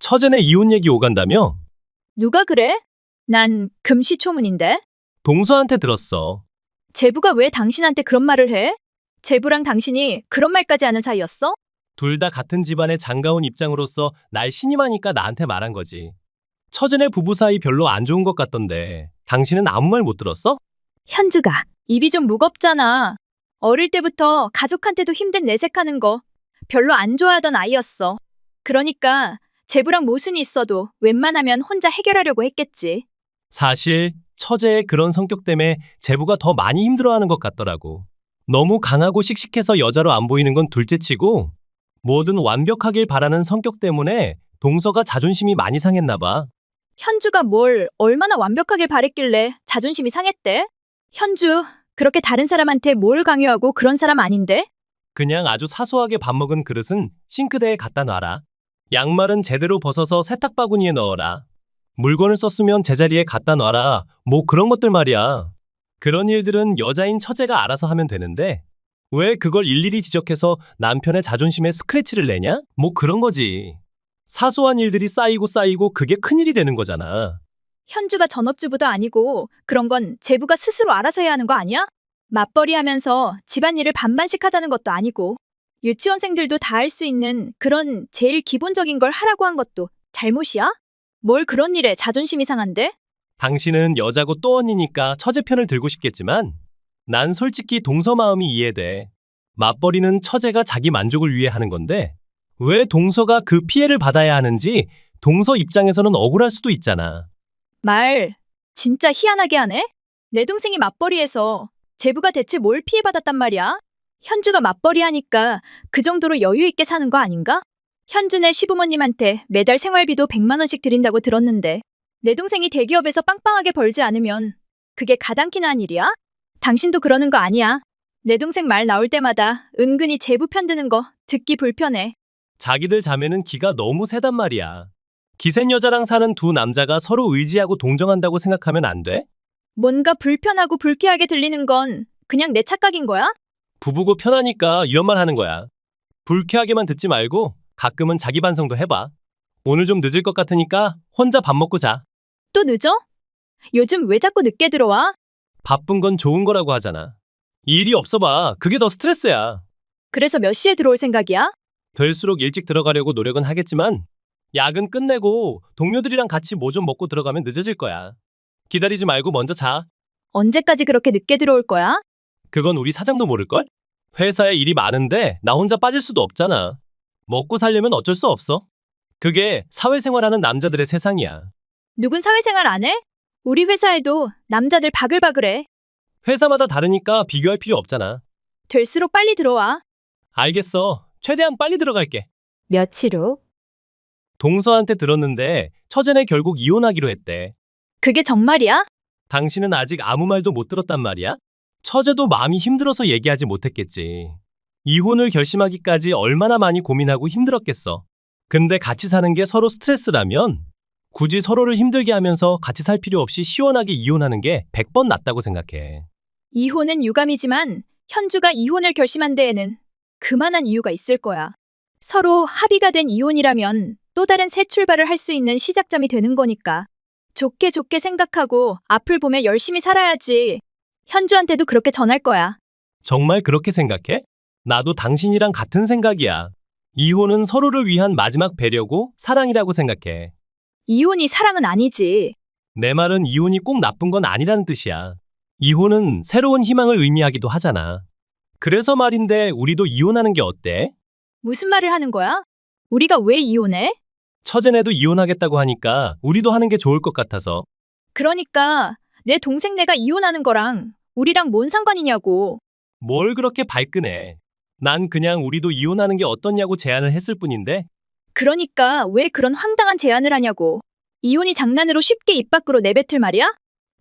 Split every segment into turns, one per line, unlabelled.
처제네 이혼 얘기 오간다며?
누가 그래? 난 금시초문인데.
동서한테 들었어.
제부가 왜 당신한테 그런 말을 해? 제부랑 당신이 그런 말까지 하는 사이였어?
둘 다 같은 집안의 장가온 입장으로서 날 신임하니까 나한테 말한 거지. 처제네 부부 사이 별로 안 좋은 것 같던데 당신은 아무 말 못 들었어?
현주가 입이 좀 무겁잖아. 어릴 때부터 가족한테도 힘든 내색하는 거 별로 안 좋아하던 아이였어. 그러니까 제부랑 모순이 있어도 웬만하면 혼자 해결하려고 했겠지.
사실 처제의 그런 성격 때문에 제부가 더 많이 힘들어하는 것 같더라고. 너무 강하고 씩씩해서 여자로 안 보이는 건 둘째치고 뭐든 완벽하길 바라는 성격 때문에 동서가 자존심이 많이 상했나 봐.
현주가 뭘 얼마나 완벽하길 바랬길래 자존심이 상했대? 현주, 그렇게 다른 사람한테 뭘 강요하고 그런 사람 아닌데?
그냥 아주 사소하게 밥 먹은 그릇은 싱크대에 갖다 놔라. 양말은 제대로 벗어서 세탁바구니에 넣어라. 물건을 썼으면 제자리에 갖다 놔라. 뭐 그런 것들 말이야. 그런 일들은 여자인 처제가 알아서 하면 되는데 왜 그걸 일일이 지적해서 남편의 자존심에 스크래치를 내냐? 뭐 그런 거지. 사소한 일들이 쌓이고 그게 큰일이 되는 거잖아.
현주가 전업주부도 아니고 그런 건 제부가 스스로 알아서 해야 하는 거 아니야? 맞벌이 하면서 집안일을 반반씩 하자는 것도 아니고 유치원생들도 다 할 수 있는 그런 제일 기본적인 걸 하라고 한 것도 잘못이야? 뭘 그런 일에 자존심이 상한데?
당신은 여자고 또 언니니까 처제 편을 들고 싶겠지만 난 솔직히 동서 마음이 이해돼. 맞벌이는 처제가 자기 만족을 위해 하는 건데 왜 동서가 그 피해를 받아야 하는지 동서 입장에서는 억울할 수도 있잖아.
말 진짜 희한하게 하네? 내 동생이 맞벌이해서 제부가 대체 뭘 피해받았단 말이야? 현주가 맞벌이 하니까 그 정도로 여유 있게 사는 거 아닌가? 현주네 시부모님한테 매달 생활비도 100만 원씩 드린다고 들었는데 내 동생이 대기업에서 빵빵하게 벌지 않으면 그게 가당키나 한 일이야? 당신도 그러는 거 아니야? 내 동생 말 나올 때마다 은근히 제부 편드는 거 듣기 불편해.
자기들 자매는 기가 너무 세단 말이야. 기센 여자랑 사는 두 남자가 서로 의지하고 동정한다고 생각하면 안 돼?
뭔가 불편하고 불쾌하게 들리는 건 그냥 내 착각인 거야?
부부고 편하니까 이런 말 하는 거야. 불쾌하게만 듣지 말고 가끔은 자기 반성도 해봐. 오늘 좀 늦을 것 같으니까 혼자 밥 먹고 자.
또 늦어? 요즘 왜 자꾸 늦게 들어와?
바쁜 건 좋은 거라고 하잖아. 일이 없어 봐. 그게 더 스트레스야.
그래서 몇 시에 들어올 생각이야?
될수록 일찍 들어가려고 노력은 하겠지만 야근 끝내고 동료들이랑 같이 뭐 좀 먹고 들어가면 늦어질 거야. 기다리지 말고 먼저 자.
언제까지 그렇게 늦게 들어올 거야?
그건 우리 사장도 모를걸? 회사에 일이 많은데 나 혼자 빠질 수도 없잖아. 먹고 살려면 어쩔 수 없어. 그게 사회생활하는 남자들의 세상이야.
누군 사회생활 안 해? 우리 회사에도 남자들 바글바글해.
회사마다 다르니까 비교할 필요 없잖아.
될수록 빨리 들어와.
알겠어. 최대한 빨리 들어갈게.
며칠 후.
동서한테 들었는데 처제네 결국 이혼하기로 했대.
그게 정말이야?
당신은 아직 아무 말도 못 들었단 말이야? 처제도 마음이 힘들어서 얘기하지 못했겠지. 이혼을 결심하기까지 얼마나 많이 고민하고 힘들었겠어. 근데 같이 사는 게 서로 스트레스라면 굳이 서로를 힘들게 하면서 같이 살 필요 없이 시원하게 이혼하는 게 100번 낫다고 생각해.
이혼은 유감이지만 현주가 이혼을 결심한 데에는 그만한 이유가 있을 거야. 서로 합의가 된 이혼이라면 또 다른 새 출발을 할 수 있는 시작점이 되는 거니까. 좋게 좋게 생각하고 앞을 보며 열심히 살아야지. 현주한테도 그렇게 전할 거야.
정말 그렇게 생각해? 나도 당신이랑 같은 생각이야. 이혼은 서로를 위한 마지막 배려고 사랑이라고 생각해.
이혼이 사랑은 아니지.
내 말은 이혼이 꼭 나쁜 건 아니라는 뜻이야. 이혼은 새로운 희망을 의미하기도 하잖아. 그래서 말인데 우리도 이혼하는 게 어때?
무슨 말을 하는 거야? 우리가 왜 이혼해?
처제네도 이혼하겠다고 하니까 우리도 하는 게 좋을 것 같아서.
그러니까 내 동생네가 이혼하는 거랑 우리랑 뭔 상관이냐고.
뭘 그렇게 발끈해. 난 그냥 우리도 이혼하는 게 어떻냐고 제안을 했을 뿐인데
그러니까 왜 그런 황당한 제안을 하냐고. 이혼이 장난으로 쉽게 입 밖으로 내뱉을 말이야?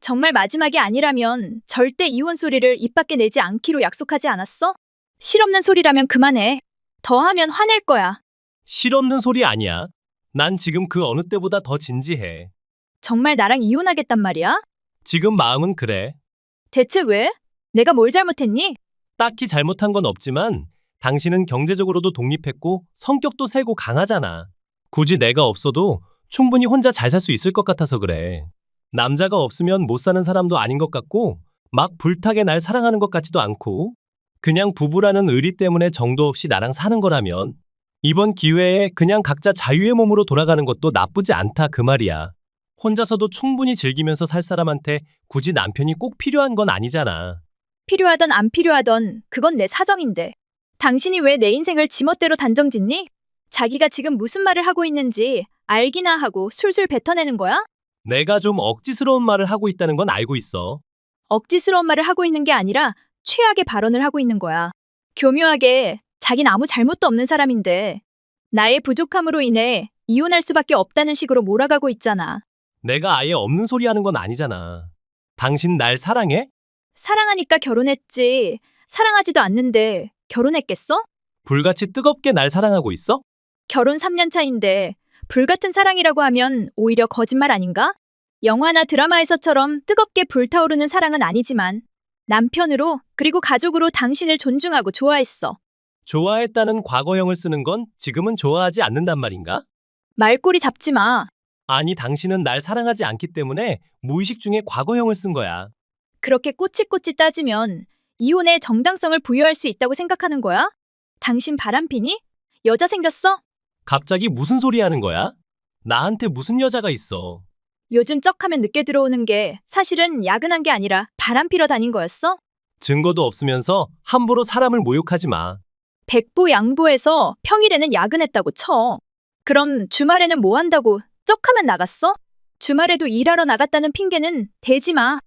정말 마지막이 아니라면 절대 이혼 소리를 입 밖에 내지 않기로 약속하지 않았어? 실없는 소리라면 그만해. 더 하면 화낼 거야.
실없는 소리 아니야. 난 지금 그 어느 때보다 더 진지해.
정말 나랑 이혼하겠단 말이야?
지금 마음은 그래.
대체 왜? 내가 뭘 잘못했니?
딱히 잘못한 건 없지만 당신은 경제적으로도 독립했고 성격도 세고 강하잖아. 굳이 내가 없어도 충분히 혼자 잘 살 수 있을 것 같아서 그래. 남자가 없으면 못 사는 사람도 아닌 것 같고, 막 불타게 날 사랑하는 것 같지도 않고, 그냥 부부라는 의리 때문에 정도 없이 나랑 사는 거라면, 이번 기회에 그냥 각자 자유의 몸으로 돌아가는 것도 나쁘지 않다 그 말이야. 혼자서도 충분히 즐기면서 살 사람한테 굳이 남편이 꼭 필요한 건 아니잖아.
필요하던 안 필요하던 그건 내 사정인데. 당신이 왜 내 인생을 지멋대로 단정짓니? 자기가 지금 무슨 말을 하고 있는지 알기나 하고 술술 뱉어내는 거야?
내가 좀 억지스러운 말을 하고 있다는 건 알고 있어.
억지스러운 말을 하고 있는 게 아니라 최악의 발언을 하고 있는 거야. 교묘하게 자긴 아무 잘못도 없는 사람인데 나의 부족함으로 인해 이혼할 수밖에 없다는 식으로 몰아가고 있잖아.
내가 아예 없는 소리 하는 건 아니잖아. 당신 날 사랑해?
사랑하니까 결혼했지. 사랑하지도 않는데 결혼했겠어?
불같이 뜨겁게 날 사랑하고 있어?
결혼 3년 차인데 불같은 사랑이라고 하면 오히려 거짓말 아닌가? 영화나 드라마에서처럼 뜨겁게 불타오르는 사랑은 아니지만 남편으로 그리고 가족으로 당신을 존중하고 좋아했어.
좋아했다는 과거형을 쓰는 건 지금은 좋아하지 않는단 말인가?
말꼬리 잡지 마.
아니, 당신은 날 사랑하지 않기 때문에 무의식 중에 과거형을 쓴 거야.
그렇게 꼬치꼬치 따지면 이혼의 정당성을 부여할 수 있다고 생각하는 거야? 당신 바람피니? 여자 생겼어?
갑자기 무슨 소리 하는 거야? 나한테 무슨 여자가 있어?
요즘 쩍하면 늦게 들어오는 게 사실은 야근한 게 아니라 바람피러 다닌 거였어?
증거도 없으면서 함부로 사람을 모욕하지 마.
백보양보해서 평일에는 야근했다고 쳐. 그럼 주말에는 뭐 한다고 쩍하면 나갔어? 주말에도 일하러 나갔다는 핑계는 대지 마.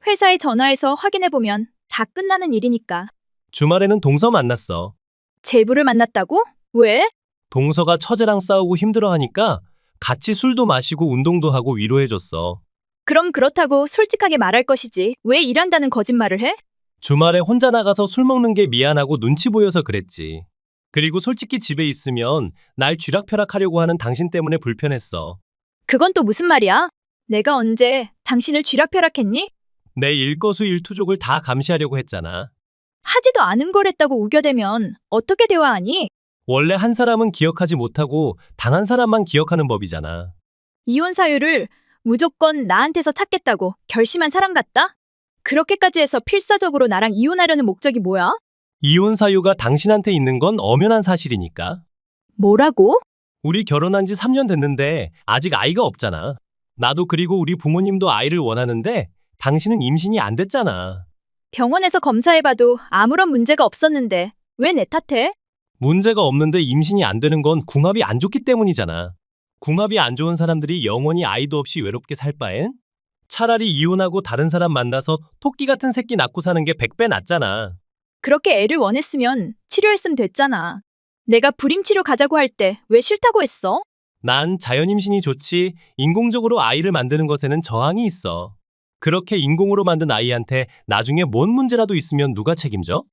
회사에 전화해서 확인해보면 다 끝나는 일이니까.
주말에는 동서 만났어.
제부를 만났다고? 왜?
동서가 처제랑 싸우고 힘들어하니까 같이 술도 마시고 운동도 하고 위로해줬어.
그럼 그렇다고 솔직하게 말할 것이지. 왜 일한다는 거짓말을 해?
주말에 혼자 나가서 술 먹는 게 미안하고 눈치 보여서 그랬지. 그리고 솔직히 집에 있으면 날 쥐락펴락하려고 하는 당신 때문에 불편했어.
그건 또 무슨 말이야? 내가 언제 당신을 쥐락펴락했니?
내 일거수일투족을 다 감시하려고 했잖아.
하지도 않은 걸 했다고 우겨대면 어떻게 대화하니?
원래 한 사람은 기억하지 못하고 당한 사람만 기억하는 법이잖아.
이혼 사유를 무조건 나한테서 찾겠다고 결심한 사람 같다? 그렇게까지 해서 필사적으로 나랑 이혼하려는 목적이 뭐야?
이혼 사유가 당신한테 있는 건 엄연한 사실이니까.
뭐라고?
우리 결혼한 지 3년 됐는데 아직 아이가 없잖아. 나도 그리고 우리 부모님도 아이를 원하는데 당신은 임신이 안 됐잖아.
병원에서 검사해봐도 아무런 문제가 없었는데 왜 내 탓해?
문제가 없는데 임신이 안 되는 건 궁합이 안 좋기 때문이잖아. 궁합이 안 좋은 사람들이 영원히 아이도 없이 외롭게 살 바엔 차라리 이혼하고 다른 사람 만나서 토끼 같은 새끼 낳고 사는 게 100배 낫잖아.
그렇게 애를 원했으면 치료했으면 됐잖아. 내가 불임치료 가자고 할 때 왜 싫다고 했어?
난 자연 임신이 좋지 인공적으로 아이를 만드는 것에는 저항이 있어. 그렇게 인공으로 만든 아이한테 나중에 뭔 문제라도 있으면 누가 책임져?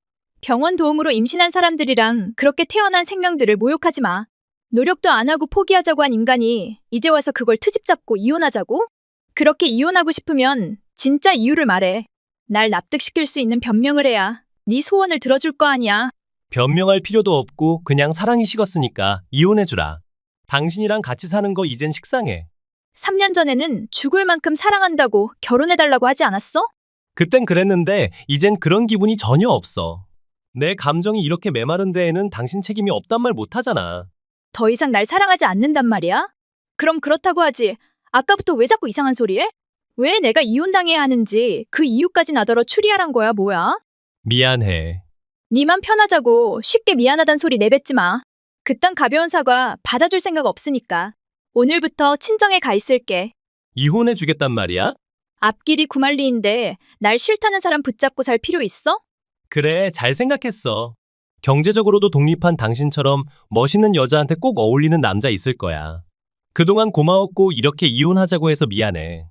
병원 도움으로 임신한 사람들이랑 그렇게 태어난 생명들을 모욕하지 마. 노력도 안 하고 포기하자고 한 인간이 이제 와서 그걸 트집 잡고 이혼하자고? 그렇게 이혼하고 싶으면 진짜 이유를 말해. 날 납득시킬 수 있는 변명을 해야 네 소원을 들어줄 거 아니야.
변명할 필요도 없고 그냥 사랑이 식었으니까 이혼해주라. 당신이랑 같이 사는 거 이젠 식상해.
3년 전에는 죽을 만큼 사랑한다고 결혼해달라고 하지 않았어?
그땐 그랬는데 이젠 그런 기분이 전혀 없어. 내 감정이 이렇게 메마른 데에는 당신 책임이 없단 말 못하잖아.
더 이상 날 사랑하지 않는단 말이야? 그럼 그렇다고 하지. 아까부터 왜 자꾸 이상한 소리 해? 왜 내가 이혼당해야 하는지 그 이유까지 나더러 추리하란 거야, 뭐야?
미안해.
니만 편하자고 쉽게 미안하단 소리 내뱉지 마. 그딴 가벼운 사과 받아줄 생각 없으니까. 오늘부터 친정에 가 있을게.
이혼해주겠단 말이야?
앞길이 구말리인데 날 싫다는 사람 붙잡고 살 필요 있어?
그래, 잘 생각했어. 경제적으로도 독립한 당신처럼 멋있는 여자한테 꼭 어울리는 남자 있을 거야. 그동안 고마웠고 이렇게 이혼하자고 해서 미안해.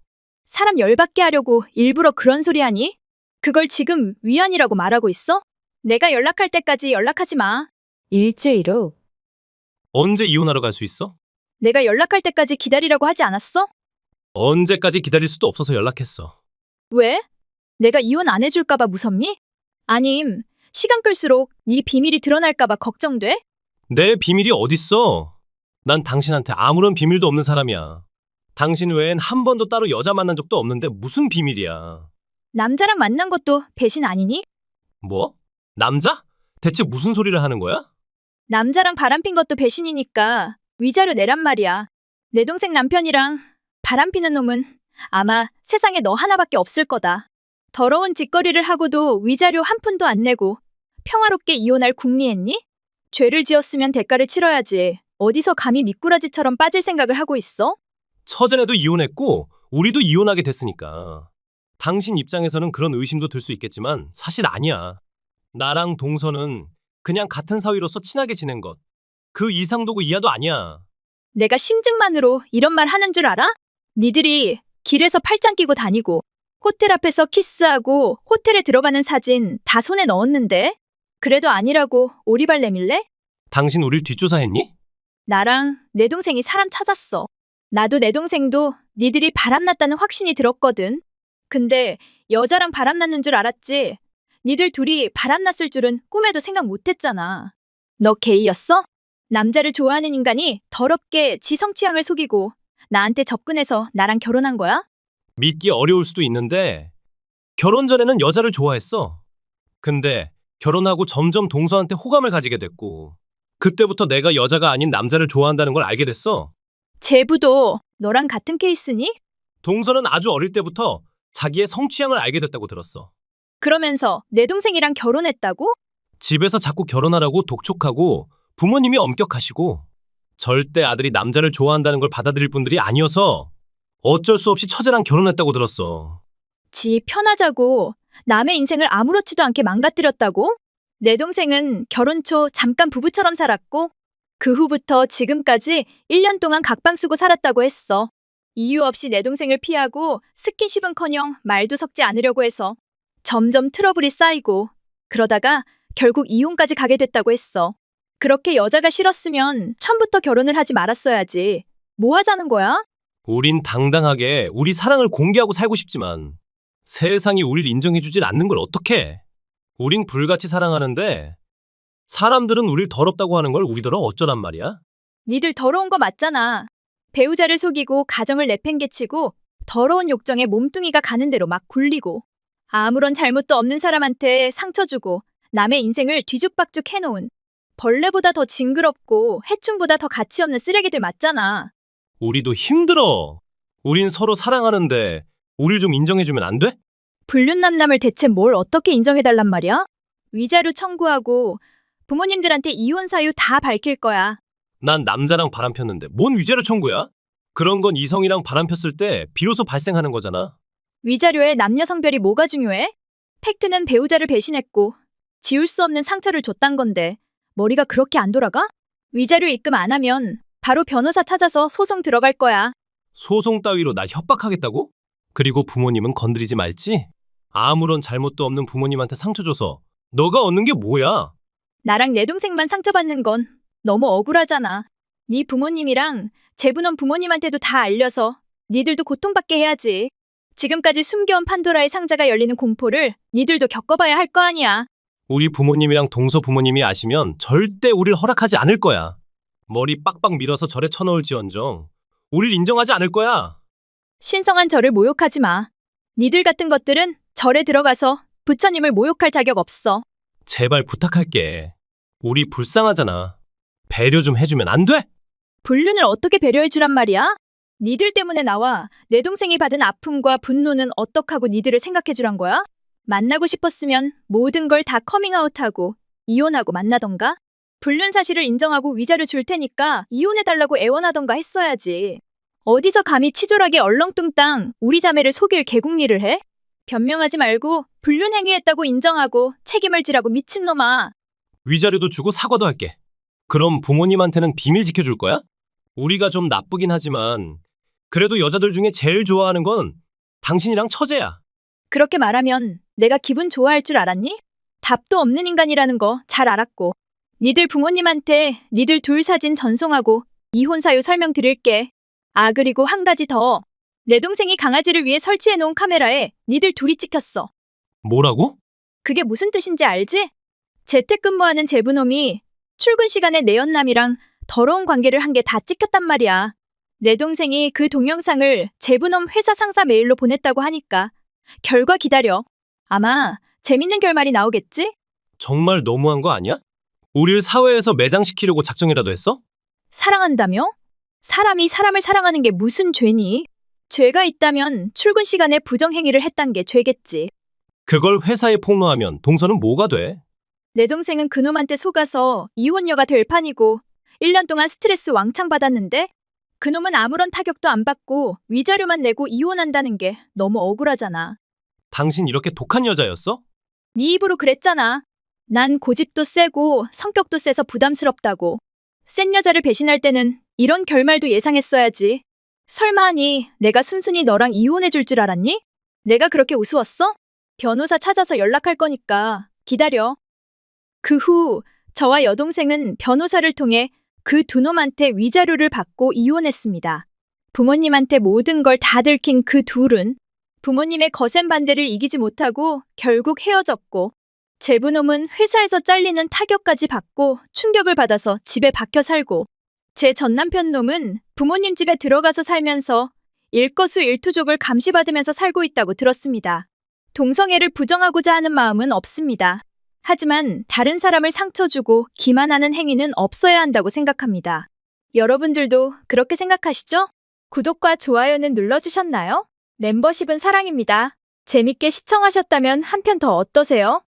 사람 열받게 하려고 일부러 그런 소리 하니? 그걸 지금 위안이라고 말하고 있어? 내가 연락할 때까지 연락하지 마.
일주일 후
언제 이혼하러 갈 수 있어?
내가 연락할 때까지 기다리라고 하지 않았어?
언제까지 기다릴 수도 없어서 연락했어.
왜? 내가 이혼 안 해줄까봐 무섭니? 아님 시간 끌수록 네 비밀이 드러날까봐 걱정돼?
내 비밀이 어딨어? 난 당신한테 아무런 비밀도 없는 사람이야. 당신 외엔 한 번도 따로 여자 만난 적도 없는데 무슨 비밀이야.
남자랑 만난 것도 배신 아니니?
뭐? 남자? 대체 무슨 소리를 하는 거야?
남자랑 바람핀 것도 배신이니까 위자료 내란 말이야. 내 동생 남편이랑 바람피는 놈은 아마 세상에 너 하나밖에 없을 거다. 더러운 짓거리를 하고도 위자료 한 푼도 안 내고 평화롭게 이혼할 궁리했니? 죄를 지었으면 대가를 치러야지. 어디서 감히 미꾸라지처럼 빠질 생각을 하고 있어?
처제네도 이혼했고 우리도 이혼하게 됐으니까. 당신 입장에서는 그런 의심도 들 수 있겠지만 사실 아니야. 나랑 동서는 그냥 같은 사위로서 친하게 지낸 것. 그 이상도고 이하도 아니야.
내가 심증만으로 이런 말 하는 줄 알아? 니들이 길에서 팔짱 끼고 다니고 호텔 앞에서 키스하고 호텔에 들어가는 사진 다 손에 넣었는데 그래도 아니라고 오리발 내밀래?
당신 우릴 뒷조사했니?
나랑 내 동생이 사람 찾았어. 나도 내 동생도 니들이 바람났다는 확신이 들었거든. 근데 여자랑 바람났는 줄 알았지. 니들 둘이 바람났을 줄은 꿈에도 생각 못했잖아. 너 게이였어? 남자를 좋아하는 인간이 더럽게 지 성취향을 속이고 나한테 접근해서 나랑 결혼한 거야?
믿기 어려울 수도 있는데 결혼 전에는 여자를 좋아했어. 근데 결혼하고 점점 동서한테 호감을 가지게 됐고 그때부터 내가 여자가 아닌 남자를 좋아한다는 걸 알게 됐어.
제부도 너랑 같은 케이스니?
동서는 아주 어릴 때부터 자기의 성취향을 알게 됐다고 들었어.
그러면서 내 동생이랑 결혼했다고?
집에서 자꾸 결혼하라고 독촉하고 부모님이 엄격하시고 절대 아들이 남자를 좋아한다는 걸 받아들일 분들이 아니어서 어쩔 수 없이 처제랑 결혼했다고 들었어.
지 편하자고 남의 인생을 아무렇지도 않게 망가뜨렸다고? 내 동생은 결혼 초 잠깐 부부처럼 살았고 그 후부터 지금까지 1년 동안 각방 쓰고 살았다고 했어. 이유 없이 내 동생을 피하고 스킨십은커녕 말도 섞지 않으려고 해서 점점 트러블이 쌓이고 그러다가 결국 이혼까지 가게 됐다고 했어. 그렇게 여자가 싫었으면 처음부터 결혼을 하지 말았어야지. 뭐 하자는 거야?
우린 당당하게 우리 사랑을 공개하고 살고 싶지만 세상이 우릴 인정해주질 않는 걸 어떡해. 우린 불같이 사랑하는데 사람들은 우릴 더럽다고 하는 걸 우리더러 어쩌란 말이야?
니들 더러운 거 맞잖아. 배우자를 속이고 가정을 내팽개치고 더러운 욕정에 몸뚱이가 가는 대로 막 굴리고 아무런 잘못도 없는 사람한테 상처 주고 남의 인생을 뒤죽박죽 해놓은 벌레보다 더 징그럽고 해충보다 더 가치 없는 쓰레기들 맞잖아.
우리도 힘들어. 우린 서로 사랑하는데 우릴 좀 인정해주면 안 돼?
불륜남남을 대체 뭘 어떻게 인정해달란 말이야? 위자료 청구하고 부모님들한테 이혼 사유 다 밝힐 거야.
난 남자랑 바람 폈는데 뭔 위자료 청구야? 그런 건 이성이랑 바람 폈을 때 비로소 발생하는 거잖아.
위자료에 남녀 성별이 뭐가 중요해? 팩트는 배우자를 배신했고 지울 수 없는 상처를 줬단 건데 머리가 그렇게 안 돌아가? 위자료 입금 안 하면 바로 변호사 찾아서 소송 들어갈 거야.
소송 따위로 날 협박하겠다고? 그리고 부모님은 건드리지 말지? 아무런 잘못도 없는 부모님한테 상처 줘서 너가 얻는 게 뭐야?
나랑 내 동생만 상처받는 건 너무 억울하잖아. 네 부모님이랑 제부놈 부모님한테도 다 알려서 니들도 고통받게 해야지. 지금까지 숨겨온 판도라의 상자가 열리는 공포를 니들도 겪어봐야 할 거 아니야.
우리 부모님이랑 동서 부모님이 아시면 절대 우릴 허락하지 않을 거야. 머리 빡빡 밀어서 절에 쳐넣을지언정 우릴 인정하지 않을 거야.
신성한 저를 모욕하지 마. 니들 같은 것들은 절에 들어가서 부처님을 모욕할 자격 없어.
제발 부탁할게. 우리 불쌍하잖아. 배려 좀 해주면 안 돼?
불륜을 어떻게 배려해 주란 말이야? 니들 때문에 나와 내 동생이 받은 아픔과 분노는 어떡하고 니들을 생각해 주란 거야? 만나고 싶었으면 모든 걸 다 커밍아웃하고 이혼하고 만나던가? 불륜 사실을 인정하고 위자료 줄 테니까 이혼해달라고 애원하던가 했어야지. 어디서 감히 치졸하게 얼렁뚱땅 우리 자매를 속일 개궁리를 해? 변명하지 말고 불륜 행위했다고 인정하고 책임을 지라고 미친놈아.
위자료도 주고 사과도 할게. 그럼 부모님한테는 비밀 지켜줄 거야? 우리가 좀 나쁘긴 하지만 그래도 여자들 중에 제일 좋아하는 건 당신이랑 처제야.
그렇게 말하면 내가 기분 좋아할 줄 알았니? 답도 없는 인간이라는 거 잘 알았고. 니들 부모님한테 니들 둘 사진 전송하고 이혼 사유 설명드릴게. 아, 그리고 한 가지 더. 내 동생이 강아지를 위해 설치해놓은 카메라에 니들 둘이 찍혔어.
뭐라고?
그게 무슨 뜻인지 알지? 재택근무하는 제부놈이 출근 시간에 내 연남이랑 더러운 관계를 한 게 다 찍혔단 말이야. 내 동생이 그 동영상을 제부놈 회사 상사 메일로 보냈다고 하니까 결과 기다려. 아마 재밌는 결말이 나오겠지?
정말 너무한 거 아니야? 우릴 사회에서 매장시키려고 작정이라도 했어?
사랑한다며? 사람이 사람을 사랑하는 게 무슨 죄니? 죄가 있다면 출근 시간에 부정행위를 했단 게 죄겠지.
그걸 회사에 폭로하면 동서는 뭐가 돼?
내 동생은 그놈한테 속아서 이혼녀가 될 판이고 1년 동안 스트레스 왕창 받았는데 그놈은 아무런 타격도 안 받고 위자료만 내고 이혼한다는 게 너무 억울하잖아.
당신 이렇게 독한 여자였어?
네 입으로 그랬잖아. 난 고집도 세고 성격도 세서 부담스럽다고. 센 여자를 배신할 때는 이런 결말도 예상했어야지. 설마 하니 내가 순순히 너랑 이혼해 줄 줄 알았니? 내가 그렇게 우스웠어? 변호사 찾아서 연락할 거니까 기다려. 그 후 저와 여동생은 변호사를 통해 그 두 놈한테 위자료를 받고 이혼했습니다. 부모님한테 모든 걸 다 들킨 그 둘은 부모님의 거센 반대를 이기지 못하고 결국 헤어졌고 제부놈은 회사에서 잘리는 타격까지 받고 충격을 받아서 집에 박혀 살고 제 전남편 놈은 부모님 집에 들어가서 살면서 일거수일투족을 감시받으면서 살고 있다고 들었습니다. 동성애를 부정하고자 하는 마음은 없습니다. 하지만 다른 사람을 상처 주고 기만하는 행위는 없어야 한다고 생각합니다. 여러분들도 그렇게 생각하시죠? 구독과 좋아요는 눌러주셨나요? 멤버십은 사랑입니다. 재밌게 시청하셨다면 한 편 더 어떠세요?